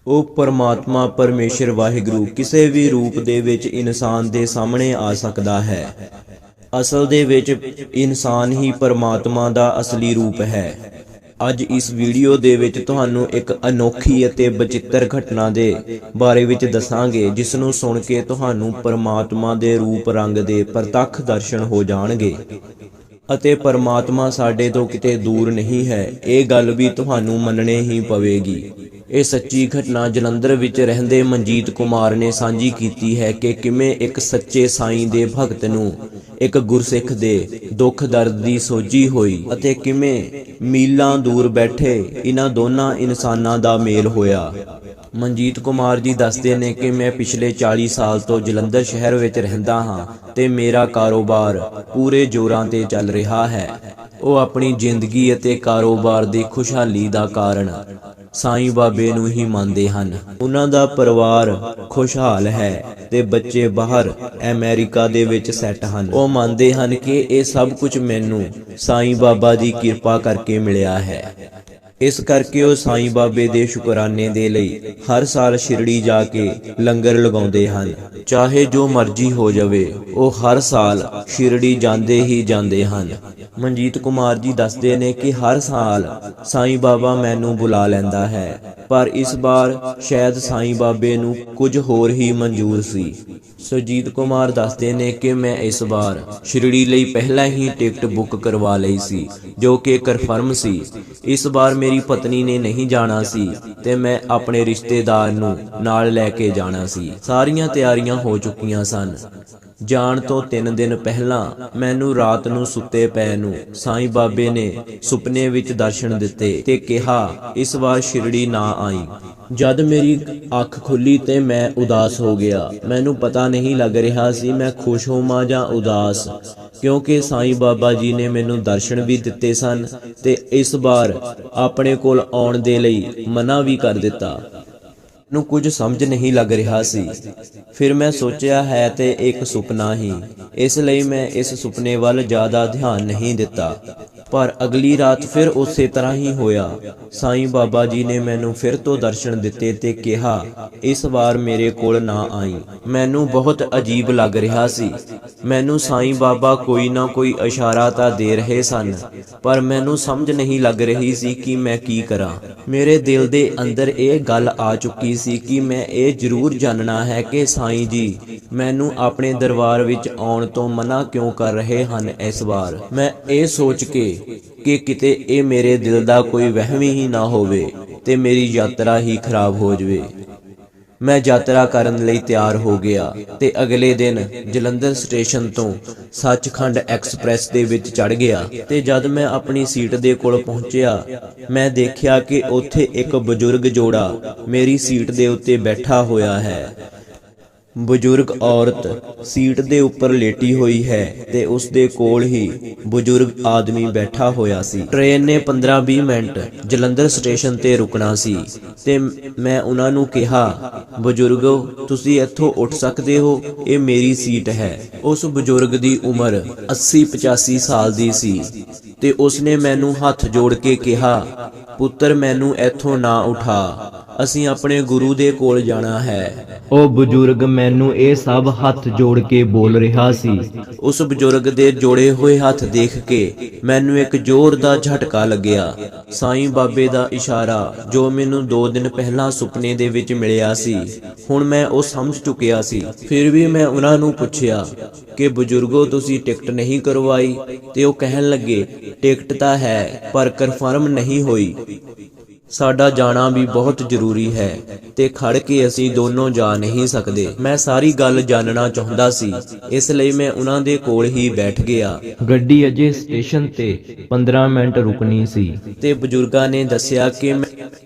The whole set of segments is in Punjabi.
ਉਹ ਪਰਮਾਤਮਾ ਪਰਮੇਸ਼ਰ ਵਾਹਿਗੁਰੂ ਕਿਸੇ ਵੀ ਰੂਪ ਦੇ ਵਿੱਚ ਇਨਸਾਨ ਦੇ ਸਾਹਮਣੇ ਆ ਸਕਦਾ ਹੈ। ਅਸਲ ਦੇ ਵਿੱਚ ਇਨਸਾਨ ਹੀ ਪਰਮਾਤਮਾ ਦਾ ਅਸਲੀ ਰੂਪ ਹੈ। ਅੱਜ ਇਸ ਵੀਡੀਓ ਦੇ ਵਿੱਚ ਤੁਹਾਨੂੰ ਇੱਕ ਅਨੋਖੀ ਅਤੇ ਬਚਿੱਤਰ ਘਟਨਾ ਦੇ ਬਾਰੇ ਵਿੱਚ ਦੱਸਾਂਗੇ, ਜਿਸ ਨੂੰ ਸੁਣ ਕੇ ਤੁਹਾਨੂੰ ਪਰਮਾਤਮਾ ਦੇ ਰੂਪ ਰੰਗ ਦੇ ਪ੍ਰਤੱਖ ਦਰਸ਼ਨ ਹੋ ਜਾਣਗੇ ਅਤੇ ਪਰਮਾਤਮਾ ਸਾਡੇ ਤੋਂ ਕਿਤੇ ਦੂਰ ਨਹੀਂ ਹੈ। ਇਹ ਗੱਲ ਵੀ ਤੁਹਾਨੂੰ ਮੰਨਣੀ ਹੀ ਪਵੇਗੀ। ਇਹ ਸੱਚੀ ਘਟਨਾ ਜਲੰਧਰ ਵਿੱਚ ਰਹਿੰਦੇ ਮਨਜੀਤ ਕੁਮਾਰ ਨੇ ਸਾਂਝੀ ਕੀਤੀ ਹੈ ਕਿ ਕਿਵੇਂ ਇੱਕ ਸੱਚੇ ਸਾਈਂ ਦੇ ਭਗਤ ਨੂੰ ਇੱਕ ਗੁਰਸਿੱਖ ਦੇ ਦੁੱਖ ਦਰਦ ਦੀ ਸੋਝੀ ਹੋਈ ਅਤੇ ਕਿਵੇਂ ਮੀਲਾਂ ਦੂਰ ਬੈਠੇ ਇਹਨਾਂ ਦੋਨਾਂ ਇਨਸਾਨਾਂ ਦਾ ਮੇਲ ਹੋਇਆ। ਮਨਜੀਤ ਕੁਮਾਰ ਜੀ ਦੱਸਦੇ ਨੇ ਕਿ ਮੈਂ ਪਿਛਲੇ 40 ਸਾਲ ਤੋਂ ਜਲੰਧਰ ਸ਼ਹਿਰ ਵਿੱਚ ਰਹਿੰਦਾ ਹਾਂ ਤੇ ਮੇਰਾ ਕਾਰੋਬਾਰ ਪੂਰੇ ਜ਼ੋਰਾਂ ਤੇ ਚੱਲ ਰਿਹਾ ਹੈ। ਉਹ ਆਪਣੀ ਜ਼ਿੰਦਗੀ ਅਤੇ ਕਾਰੋਬਾਰ ਦੀ ਖੁਸ਼ਹਾਲੀ ਦਾ ਕਾਰਨ ਸਾਈਂ ਬਾਬੇ ਨੂੰ ਹੀ ਮੰਨਦੇ ਹਨ। ਉਹਨਾਂ ਦਾ ਪਰਿਵਾਰ ਖੁਸ਼ਹਾਲ ਹੈ ਤੇ ਬੱਚੇ ਬਾਹਰ ਅਮਰੀਕਾ ਦੇ ਵਿੱਚ ਸੈੱਟ ਹਨ। ਉਹ ਮੰਨਦੇ ਹਨ ਕਿ ਇਹ ਸਭ ਕੁਝ ਮੈਨੂੰ ਸਾਈਂ ਬਾਬਾ ਦੀ ਕਿਰਪਾ ਕਰਕੇ ਮਿਲਿਆ ਹੈ। ਇਸ ਕਰਕੇ ਉਹ ਸਾਈਂ ਬਾਬੇ ਦੇ ਸ਼ੁਕਰਾਨੇ ਦੇ ਲਈ ਹਰ ਸਾਲ ਸ਼ਿਰੜੀ ਜਾ ਕੇ ਲੰਗਰ ਲਗਾਉਂਦੇ ਹਨ। ਚਾਹੇ ਜੋ ਮਰਜ਼ੀ ਹੋ ਜਾਵੇ, ਉਹ ਹਰ ਸਾਲ ਸ਼ਿਰੜੀ ਜਾਂਦੇ ਹੀ ਜਾਂਦੇ ਹਨ। ਮਨਜੀਤ ਕੁਮਾਰ ਜੀ ਦੱਸਦੇ ਨੇ ਕਿ ਹਰ ਸਾਲ ਸਾਈਂ ਬਾਬਾ ਮੈਨੂੰ ਬੁਲਾ ਲੈਂਦਾ ਹੈ, ਪਰ ਇਸ ਵਾਰ ਸ਼ਾਇਦ ਸਾਈਂ ਬਾਬੇ ਨੂੰ ਕੁਝ ਹੋਰ ਹੀ ਮਨਜ਼ੂਰ ਸੀ। ਸੁਰਜੀਤ ਕੁਮਾਰ ਦੱਸਦੇ ਨੇ ਕਿ ਮੈਂ ਇਸ ਵਾਰ ਸ਼ਿਰੜੀ ਲਈ ਪਹਿਲਾਂ ਹੀ ਟਿਕਟ ਬੁੱਕ ਕਰਵਾ ਲਈ ਸੀ, ਜੋ ਕਿ ਕਨਫਰਮ ਸੀ। ਇਸ ਵਾਰ ਮੇਰੀ ਪਤਨੀ ਨੇ ਨਹੀਂ ਜਾਣਾ ਸੀ ਤੇ ਮੈਂ ਆਪਣੇ ਰਿਸ਼ਤੇਦਾਰ ਨੂੰ ਨਾਲ ਲੈ ਕੇ ਜਾਣਾ ਸੀ। ਸਾਰੀਆਂ ਤਿਆਰੀਆਂ ਹੋ ਚੁੱਕੀਆਂ ਸਨ। ਜਾਣ ਤੋਂ 3 ਦਿਨ ਪਹਿਲਾਂ ਮੈਨੂੰ ਰਾਤ ਨੂੰ ਸੁੱਤੇ ਪਏ ਨੂੰ ਸਾਈਂ ਬਾਬੇ ਨੇ ਸੁਪਨੇ ਵਿੱਚ ਦਰਸ਼ਨ ਦਿੱਤੇ ਤੇ ਕਿਹਾ ਇਸ ਵਾਰ ਸ਼ਿਰੜੀ ਨਾ ਆਈ। ਜਦ ਮੇਰੀ ਅੱਖ ਖੁੱਲੀ ਤੇ ਮੈਂ ਉਦਾਸ ਹੋ ਗਿਆ। ਮੈਨੂੰ ਪਤਾ ਨਹੀਂ ਲੱਗ ਰਿਹਾ ਸੀ ਮੈਂ ਖੁਸ਼ ਹੋਵਾਂ ਜਾਂ ਉਦਾਸ, ਕਿਉਂਕਿ ਸਾਈਂ ਬਾਬਾ ਜੀ ਨੇ ਮੈਨੂੰ ਦਰਸ਼ਨ ਵੀ ਦਿੱਤੇ ਸਨ ਤੇ ਇਸ ਵਾਰ ਆਪਣੇ ਕੋਲ ਆਉਣ ਦੇ ਲਈ ਮਨਾ ਵੀ ਕਰ ਦਿੱਤਾ। ਨੂੰ ਕੁਝ ਸਮਝ ਨਹੀਂ ਲੱਗ ਰਿਹਾ ਸੀ। ਫਿਰ ਮੈਂ ਸੋਚਿਆ ਹੈ ਤੇ ਇੱਕ ਸੁਪਨਾ ਹੀ, ਇਸ ਲਈ ਮੈਂ ਇਸ ਸੁਪਨੇ ਵੱਲ ਜ਼ਿਆਦਾ ਧਿਆਨ ਨਹੀਂ ਦਿੱਤਾ। ਪਰ ਅਗਲੀ ਰਾਤ ਫਿਰ ਉਸੇ ਤਰ੍ਹਾਂ ਹੀ ਹੋਇਆ। ਸਾਈਂ ਬਾਬਾ ਜੀ ਨੇ ਮੈਨੂੰ ਫਿਰ ਤੋਂ ਦਰਸ਼ਨ ਦਿੱਤੇ ਤੇ ਕਿਹਾ ਇਸ ਵਾਰ ਮੇਰੇ ਕੋਲ ਨਾ ਆਈ। ਮੈਨੂੰ ਬਹੁਤ ਅਜੀਬ ਲੱਗ ਰਿਹਾ ਸੀ। ਮੈਨੂੰ ਸਾਈਂ ਬਾਬਾ ਕੋਈ ਨਾ ਕੋਈ ਇਸ਼ਾਰਾ ਤਾਂ ਦੇ ਰਹੇ ਸਨ, ਪਰ ਮੈਨੂੰ ਸਮਝ ਨਹੀਂ ਲੱਗ ਰਹੀ ਸੀ ਕਿ ਮੈਂ ਕੀ ਕਰਾਂ। ਮੇਰੇ ਦਿਲ ਦੇ ਅੰਦਰ ਇਹ ਗੱਲ ਆ ਚੁੱਕੀ ਸੀ ਕਿ ਮੈਂ ਇਹ ਜ਼ਰੂਰ ਜਾਣਨਾ ਹੈ ਕਿ ਸਾਈਂ ਜੀ ਮੈਨੂੰ ਆਪਣੇ ਦਰਬਾਰ ਵਿੱਚ ਆਉਣ ਤੋਂ ਮਨਾ ਕਿਉਂ ਕਰ ਰਹੇ ਹਨ। ਇਸ ਵਾਰ ਮੈਂ ਇਹ ਸੋਚ ਕੇ ਕਿ ਕਿਤੇ ਇਹ ਮੇਰੇ ਦਿਲ ਦਾ ਕੋਈ ਵਹਿਮ ਹੀ ਨਾ ਹੋਵੇ ਤੇ ਮੇਰੀ ਯਾਤਰਾ ਹੀ ਖਰਾਬ ਹੋ ਜਾਵੇ। ਮੈਂ ਯਾਤਰਾ ਕਰਨ ਲਈ ਤਿਆਰ ਹੋ ਗਿਆ ਤੇ ਅਗਲੇ ਦਿਨ ਜਲੰਧਰ ਸਟੇਸ਼ਨ ਤੋਂ ਸੱਚਖੰਡ ਐਕਸਪ੍ਰੈਸ ਦੇ ਵਿੱਚ ਚੜ੍ਹ ਗਿਆ ਤੇ ਜਦ ਮੈਂ ਆਪਣੀ ਸੀਟ ਦੇ ਕੋਲ ਪਹੁੰਚਿਆ, ਮੈਂ ਦੇਖਿਆ ਕਿ ਉੱਥੇ ਇੱਕ ਬਜ਼ੁਰਗ ਜੋੜਾ ਮੇਰੀ ਸੀਟ ਦੇ ਉੱਤੇ ਬੈਠਾ ਹੋਇਆ ਹੈ। ਬਜ਼ੁਰਗ ਔਰਤ ਸੀਟ ਦੇ ਉੱਪਰ ਲੇਟੀ ਹੋਈ ਹੈ ਤੇ ਉਸ ਦੇ ਕੋਲ ਹੀ ਬਜ਼ੁਰਗ ਆਦਮੀ ਬੈਠਾ ਹੋਇਆ ਸੀ। ਟ੍ਰੇਨ ਨੇ 15-20 ਮਿੰਟ ਜਲੰਧਰ ਸਟੇਸ਼ਨ ਤੇ ਰੁਕਣਾ ਸੀ ਤੇ ਮੈਂ ਉਹਨਾਂ ਨੂੰ ਕਿਹਾ ਬਜ਼ੁਰਗੋ, ਤੁਸੀਂ ਇੱਥੋਂ ਉੱਠ ਸਕਦੇ ਹੋ, ਇਹ ਮੇਰੀ ਸੀਟ ਹੈ। ਉਸ ਬਜ਼ੁਰਗ ਦੀ ਉਮਰ 80-85 ਸਾਲ ਦੀ ਸੀ ਤੇ ਉਸਨੇ ਮੈਨੂੰ ਹੱਥ ਜੋੜ ਕੇ ਕਿਹਾ ਪੁੱਤਰ, ਮੈਨੂੰ ਇੱਥੋਂ ਨਾ ਉਠਾ, ਅਸੀਂ ਆਪਣੇ ਗੁਰੂ ਦੇ ਕੋਲ ਜਾਣਾ ਹੈ। ਉਹ ਬਜ਼ੁਰਗ ਮੈਨੂੰ ਇਹ ਸਭ ਹੱਥ ਜੋੜ ਕੇ ਬੋਲ ਰਿਹਾ ਸੀ। ਉਸ ਬਜ਼ੁਰਗ ਦੇ ਜੋੜੇ ਹੋਏ ਹੱਥ ਦੇਖ ਕੇ ਮੈਨੂੰ ਇੱਕ ਜ਼ੋਰ ਦਾ ਝਟਕਾ ਲੱਗਿਆ। ਸਾਈਂ ਬਾਬੇ ਦਾ ਇਸ਼ਾਰਾ ਜੋ ਮੈਨੂੰ 2 ਦਿਨ ਪਹਿਲਾਂ ਸੁਪਨੇ ਦੇ ਵਿੱਚ ਮਿਲਿਆ ਸੀ, ਹੁਣ ਮੈਂ ਉਹ ਸਮਝ ਚੁੱਕਿਆ ਸੀ। ਫਿਰ ਵੀ ਮੈਂ ਉਹਨਾਂ ਨੂੰ ਪੁੱਛਿਆ ਕਿ ਬਜ਼ੁਰਗੋ, ਤੁਸੀਂ ਟਿਕਟ ਨਹੀਂ ਕਰਵਾਈ? ਤੇ ਉਹ ਕਹਿਣ ਲੱਗੇ ਟਿਕਟ ਤਾਂ ਹੈ ਪਰ ਕਨਫਰਮ ਨਹੀਂ ਹੋਈ। ਸਾਡਾ ਜਾਣਾ ਵੀ ਬਹੁਤ ਜ਼ਰੂਰੀ ਹੈ ਤੇ ਖੜ ਕੇ ਅਸੀਂ ਦੋਨੋਂ ਜਾ ਨਹੀਂ ਸਕਦੇ। ਮੈਂ ਸਾਰੀ ਗੱਲ ਜਾਣਨਾ ਚਾਹੁੰਦਾ ਸੀ, ਇਸ ਲਈ ਮੈਂ ਉਹਨਾਂ ਦੇ ਕੋਲ ਹੀ ਬੈਠ ਗਿਆ। ਗੱਡੀ ਅਜੇ ਸਟੇਸ਼ਨ ਤੇ 15 ਮਿੰਟ ਰੁਕਣੀ ਸੀ ਤੇ ਬਜ਼ੁਰਗਾਂ ਨੇ ਦੱਸਿਆ ਕਿ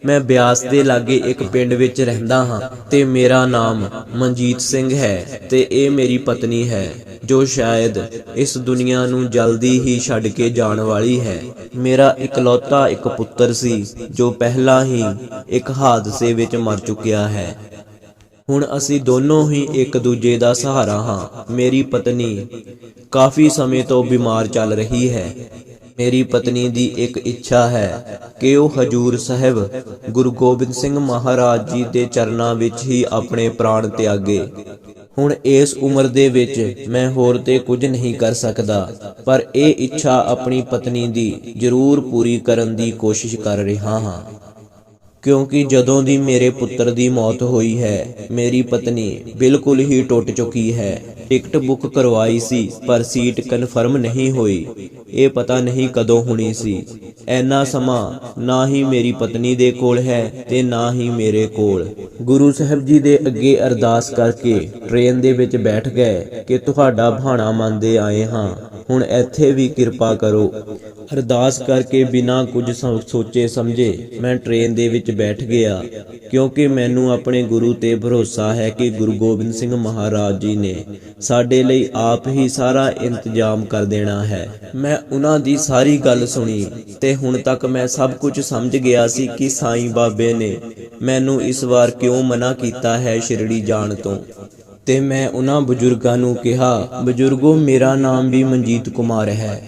ਮੈਂ ਬਿਆਸ ਦੇ ਲਾਗੇ ਇੱਕ ਪਿੰਡ ਵਿੱਚ ਰਹਿੰਦਾ ਹਾਂ ਤੇ ਮੇਰਾ ਨਾਮ ਮਨਜੀਤ ਸਿੰਘ ਹੈ ਤੇ ਇਹ ਮੇਰੀ ਪਤਨੀ ਹੈ, ਜੋ ਸ਼ਾਇਦ ਇਸ ਦੁਨੀਆ ਨੂੰ ਜਲਦੀ ਹੀ ਛੱਡ ਕੇ ਜਾਣ ਵਾਲੀ ਹੈ। ਮੇਰਾ ਇਕਲੌਤਾ ਇੱਕ ਪੁੱਤਰ ਸੀ ਜੋ ਪਹਿਲਾਂ ਹੀ ਇੱਕ ਹਾਦਸੇ ਵਿੱਚ ਮਰ ਚੁੱਕਿਆ ਹੈ। ਹੁਣ ਅਸੀਂ ਦੋਨੋਂ ਹੀ ਇੱਕ ਦੂਜੇ ਦਾ ਸਹਾਰਾ ਹਾਂ। ਮੇਰੀ ਪਤਨੀ ਕਾਫੀ ਸਮੇਂ ਤੋਂ ਬਿਮਾਰ ਚੱਲ ਰਹੀ ਹੈ ਮੇਰੀ ਪਤਨੀ ਦੀ ਇੱਕ ਇੱਛਾ ਹੈ ਕਿ ਉਹ ਹਜੂਰ ਸਾਹਿਬ ਗੁਰੂ ਗੋਬਿੰਦ ਸਿੰਘ ਮਹਾਰਾਜ ਜੀ ਦੇ ਚਰਨਾਂ ਵਿੱਚ ਹੀ ਆਪਣੇ ਪ੍ਰਾਣ ਤਿਆਗੇ। ਹੁਣ ਇਸ ਉਮਰ ਦੇ ਵਿੱਚ ਮੈਂ ਹੋਰ ਤੇ ਕੁਝ ਨਹੀਂ ਕਰ ਸਕਦਾ, ਪਰ ਇਹ ਇੱਛਾ ਆਪਣੀ ਪਤਨੀ ਦੀ ਜ਼ਰੂਰ ਪੂਰੀ ਕਰਨ ਦੀ ਕੋਸ਼ਿਸ਼ ਕਰ ਰਿਹਾ ਹਾਂ, ਕਿਉਂਕਿ ਜਦੋਂ ਦੀ ਮੇਰੇ ਪੁੱਤਰ ਦੀ ਮੌਤ ਹੋਈ ਹੈ ਮੇਰੀ ਪਤਨੀ ਬਿਲਕੁਲ ਹੀ ਟੁੱਟ ਚੁੱਕੀ ਹੈ। ਟਿਕਟ ਬੁੱਕ ਕਰਵਾਈ ਸੀ ਪਰ ਸੀਟ ਕਨਫਰਮ ਨਹੀਂ ਹੋਈ। ਇਹ ਪਤਾ ਨਹੀਂ ਕਦੋਂ ਹੋਣੀ ਸੀ। ਐਨਾ ਸਮਾਂ ਨਾ ਹੀ ਮੇਰੀ ਪਤਨੀ ਦੇ ਕੋਲ ਹੈ ਤੇ ਨਾ ਹੀ ਮੇਰੇ ਕੋਲ। ਗੁਰੂ ਸਾਹਿਬ ਜੀ ਦੇ ਅੱਗੇ ਅਰਦਾਸ ਕਰਕੇ ਟ੍ਰੇਨ ਦੇ ਵਿੱਚ ਬੈਠ ਗਏ ਕਿ ਤੁਹਾਡਾ ਭਾਣਾ ਮੰਨਦੇ ਆਏ ਹਾਂ, ਹੁਣ ਇੱਥੇ ਵੀ ਕਿਰਪਾ ਕਰੋ। ਅਰਦਾਸ ਕਰਕੇ ਬਿਨਾਂ ਕੁਝ ਸੋਚੇ ਸਮਝੇ ਮੈਂ ਟ੍ਰੇਨ ਦੇ ਵਿੱਚ ਬੈਠ ਗਿਆ, ਕਿਉਂਕਿ ਮੈਨੂੰ ਆਪਣੇ ਗੁਰੂ ਤੇ ਭਰੋਸਾ ਹੈ ਕਿ ਗੁਰੂ ਗੋਬਿੰਦ ਸਿੰਘ ਮਹਾਰਾਜ ਜੀ ਨੇ ਸਾਡੇ ਲਈ ਆਪ ਹੀ ਸਾਰਾ ਇੰਤਜ਼ਾਮ ਕਰ ਦੇਣਾ ਹੈ। ਮੈਂ ਉਹਨਾਂ ਦੀ ਸਾਰੀ ਗੱਲ ਸੁਣੀ ਤੇ ਹੁਣ ਤੱਕ ਮੈਂ ਸਭ ਕੁਝ ਸਮਝ ਗਿਆ ਸੀ ਕਿ ਸਾਈਂ ਬਾਬੇ ਨੇ ਮੈਨੂੰ ਇਸ ਵਾਰ ਕਿਉਂ ਮਨਾ ਕੀਤਾ ਹੈ ਸ਼ਿਰੜੀ ਜਾਣ ਤੋਂ। ਤੇ ਮੈਂ ਉਹਨਾਂ ਬਜ਼ੁਰਗਾਂ ਨੂੰ ਕਿਹਾ, ਬਜ਼ੁਰਗੋ ਮੇਰਾ ਨਾਮ ਵੀ ਮਨਜੀਤ ਕੁਮਾਰ ਹੈ,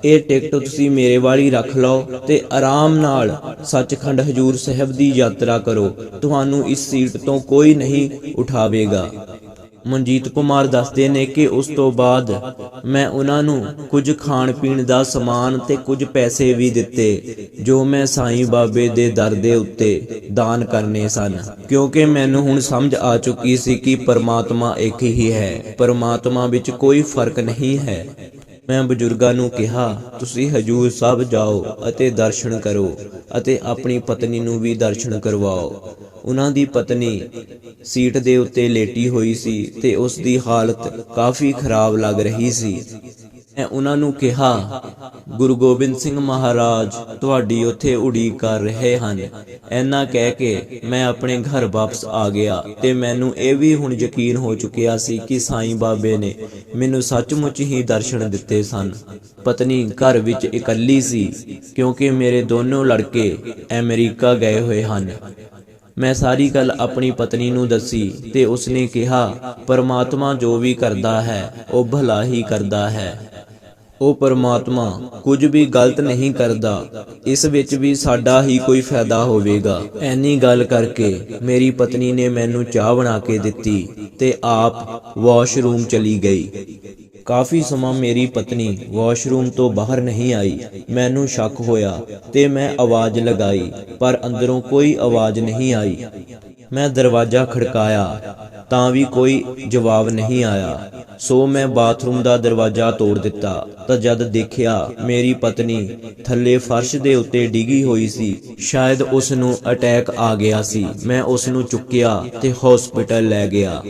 ਇਹ ਟਿਕਟ ਤੁਸੀਂ ਮੇਰੇ ਵਾਲੀ ਰੱਖ ਲਓ ਤੇ ਆਰਾਮ ਨਾਲ ਸੱਚਖੰਡ ਹਜੂਰ ਸਾਹਿਬ ਦੀ ਯਾਤਰਾ ਕਰੋ, ਤੁਹਾਨੂੰ ਇਸ ਸੀਟ ਤੋਂ ਕੋਈ ਨਹੀਂ ਉਠਾਵੇਗਾ। ਮਨਜੀਤ ਕੁਮਾਰ ਦੱਸਦੇ ਨੇ ਕਿ ਉਸ ਤੋਂ ਬਾਅਦ ਮੈਂ ਉਹਨਾਂ ਨੂੰ ਕੁਝ ਖਾਣ ਪੀਣ ਦਾ ਸਮਾਨ ਤੇ ਕੁਝ ਪੈਸੇ ਵੀ ਦਿੱਤੇ, ਜੋ ਮੈਂ ਸਾਈਂ ਬਾਬੇ ਦੇ ਦਰ ਦੇ ਉੱਤੇ ਦਾਨ ਕਰਨੇ ਸਨ, ਕਿਉਂਕਿ ਮੈਨੂੰ ਹੁਣ ਸਮਝ ਆ ਚੁੱਕੀ ਸੀ ਕਿ ਪਰਮਾਤਮਾ ਇੱਕ ਹੀ ਹੈ, ਪਰਮਾਤਮਾ ਵਿੱਚ ਕੋਈ ਫਰਕ ਨਹੀਂ ਹੈ। ਮੈਂ ਬਜ਼ੁਰਗਾਂ ਨੂੰ ਕਿਹਾ, ਤੁਸੀਂ ਹਜੂਰ ਸਾਹਿਬ ਜਾਓ ਅਤੇ ਦਰਸ਼ਨ ਕਰੋ ਅਤੇ ਆਪਣੀ ਪਤਨੀ ਨੂੰ ਵੀ ਦਰਸ਼ਨ ਕਰਵਾਓ। ਉਹਨਾਂ ਦੀ ਪਤਨੀ ਸੀਟ ਦੇ ਉੱਤੇ ਲੇਟੀ ਹੋਈ ਸੀ ਤੇ ਉਸ ਦੀ ਹਾਲਤ ਕਾਫੀ ਖਰਾਬ ਲੱਗ ਰਹੀ ਸੀ। ਮੈਂ ਉਹਨਾਂ ਨੂੰ ਕਿਹਾ, ਗੁਰੂ ਗੋਬਿੰਦ ਸਿੰਘ ਮਹਾਰਾਜ ਤੁਹਾਡੀ ਉੱਥੇ ਉਡੀਕ ਕਰ ਰਹੇ ਹਨ। ਇੰਨਾ ਕਹਿ ਕੇ ਮੈਂ ਆਪਣੇ ਘਰ ਵਾਪਸ ਆ ਗਿਆ ਤੇ ਮੈਨੂੰ ਇਹ ਵੀ ਹੁਣ ਯਕੀਨ ਹੋ ਚੁੱਕਿਆ ਸੀ ਕਿ ਸਾਈਂ ਬਾਬੇ ਨੇ ਮੈਨੂੰ ਸੱਚਮੁੱਚ ਹੀ ਦਰਸ਼ਨ ਦਿੱਤੇ ਸਨ। ਪਤਨੀ ਘਰ ਵਿੱਚ ਇਕੱਲੀ ਸੀ, ਕਿਉਂਕਿ ਮੇਰੇ ਦੋਨੋਂ ਲੜਕੇ ਅਮਰੀਕਾ ਗਏ ਹੋਏ ਹਨ। ਮੈਂ ਸਾਰੀ ਗੱਲ ਆਪਣੀ ਪਤਨੀ ਨੂੰ ਦੱਸੀ ਤੇ ਉਸਨੇ ਕਿਹਾ, ਪਰਮਾਤਮਾ ਜੋ ਵੀ ਕਰਦਾ ਹੈ ਉਹ ਭਲਾ ਹੀ ਕਰਦਾ ਹੈ, ਉਹ ਪਰਮਾਤਮਾ ਕੁਝ ਵੀ ਗਲਤ ਨਹੀਂ ਕਰਦਾ, ਇਸ ਵਿੱਚ ਵੀ ਸਾਡਾ ਹੀ ਕੋਈ ਫਾਇਦਾ ਹੋਵੇਗਾ। ਐਨੀ ਗੱਲ ਕਰਕੇ ਮੇਰੀ ਪਤਨੀ ਨੇ ਮੈਨੂੰ ਚਾਹ ਬਣਾ ਕੇ ਦਿੱਤੀ ਤੇ ਆਪ ਵਾਸ਼ਰੂਮ ਚਲੀ ਗਈ। ਕਾਫੀ ਸਮਾਂ ਮੇਰੀ ਪਤਨੀ ਵਾਸ਼ਰੂਮ ਤੋਂ ਬਾਹਰ ਨਹੀਂ ਆਈ। ਮੈਨੂੰ ਸ਼ੱਕ ਹੋਇਆ ਤੇ ਮੈਂ ਆਵਾਜ਼ ਲਗਾਈ, ਪਰ ਅੰਦਰੋਂ ਕੋਈ ਆਵਾਜ਼ ਨਹੀਂ ਆਈ। ਮੈਂ ਦਰਵਾਜ਼ਾ ਖੜਕਾਇਆ ਤਾਂ ਵੀ ਕੋਈ ਜਵਾਬ ਨਹੀਂ ਆਇਆ, ਸੋ ਮੈਂ ਬਾਥਰੂਮ ਦਾ ਦਰਵਾਜ਼ਾ ਤੋੜ ਦਿੱਤਾ ਤਾਂ ਜਦ ਦੇਖਿਆ ਮੇਰੀ ਪਤਨੀ ਥੱਲੇ ਫਰਸ਼ ਦੇ ਉੱਤੇ ਡਿੱਗੀ ਹੋਈ ਸੀ। ਸ਼ਾਇਦ ਉਸ ਨੂੰ ਅਟੈਕ ਆ ਗਿਆ ਸੀ। ਮੈਂ ਉਸ ਨੂੰ ਚੁੱਕਿਆ ਤੇ ਹਸਪੀਟਲ ਲੈ ਗਿਆ।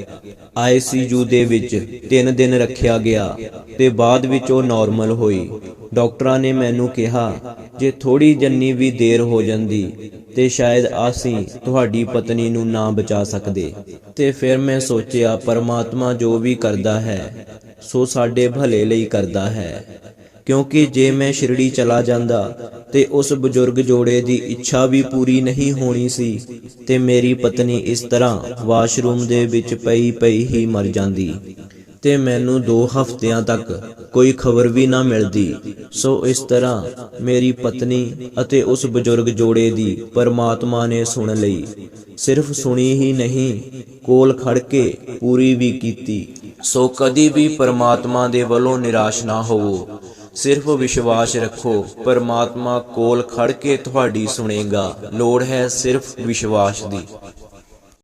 ICU ਦੇ ਵਿੱਚ 3 ਦਿਨ ਰੱਖਿਆ ਗਿਆ ਤੇ ਬਾਅਦ ਵਿੱਚ ਉਹ ਨਾਰਮਲ ਹੋਈ। ਡਾਕਟਰਾਂ ਨੇ ਮੈਨੂੰ ਕਿਹਾ, ਜੇ ਥੋੜੀ ਜੰਨੀ ਵੀ ਦੇਰ ਹੋ ਜਾਂਦੀ ਤੇ ਸ਼ਾਇਦ ਅਸੀਂ ਤੁਹਾਡੀ ਪਤਨੀ ਨੂੰ ਨਾ ਬਚਾ ਸਕਦੇ। ਤੇ ਫਿਰ ਮੈਂ ਸੋਚਿਆ, ਪਰਮਾਤਮਾ ਜੋ ਵੀ ਕਰਦਾ ਹੈ ਸੋ ਸਾਡੇ ਭਲੇ ਲਈ ਕਰਦਾ ਹੈ, ਕਿਉਂਕਿ ਜੇ ਮੈਂ ਸ਼ਿਰੜੀ ਚਲਾ ਜਾਂਦਾ ਤੇ ਉਸ ਬਜ਼ੁਰਗ ਜੋੜੇ ਦੀ ਇੱਛਾ ਵੀ ਪੂਰੀ ਨਹੀਂ ਹੋਣੀ ਸੀ ਤੇ ਮੇਰੀ ਪਤਨੀ ਇਸ ਤਰ੍ਹਾਂ ਵਾਸ਼ਰੂਮ ਦੇ ਵਿੱਚ ਪਈ ਹੀ ਮਰ ਜਾਂਦੀ ਤੇ ਮੈਨੂੰ 2 ਹਫ਼ਤਿਆਂ ਤੱਕ ਕੋਈ ਖਬਰ ਵੀ ਨਾ ਮਿਲਦੀ। ਸੋ ਇਸ ਤਰ੍ਹਾਂ ਮੇਰੀ ਪਤਨੀ ਅਤੇ ਉਸ ਬਜ਼ੁਰਗ ਜੋੜੇ ਦੀ ਪਰਮਾਤਮਾ ਨੇ ਸੁਣ ਲਈ। ਸਿਰਫ ਸੁਣੀ ਹੀ ਨਹੀਂ, ਕੋਲ ਖੜ ਕੇ ਪੂਰੀ ਵੀ ਕੀਤੀ। ਸੋ ਕਦੀ ਵੀ ਪਰਮਾਤਮਾ ਦੇ ਵੱਲੋਂ ਨਿਰਾਸ਼ ਨਾ ਹੋਵੋ, ਸਿਰਫ ਵਿਸ਼ਵਾਸ ਰੱਖੋ, ਪਰਮਾਤਮਾ ਕੋਲ ਖੜ ਕੇ ਤੁਹਾਡੀ ਸੁਣੇਗਾ। ਲੋੜ ਹੈ ਸਿਰਫ ਵਿਸ਼ਵਾਸ ਦੀ।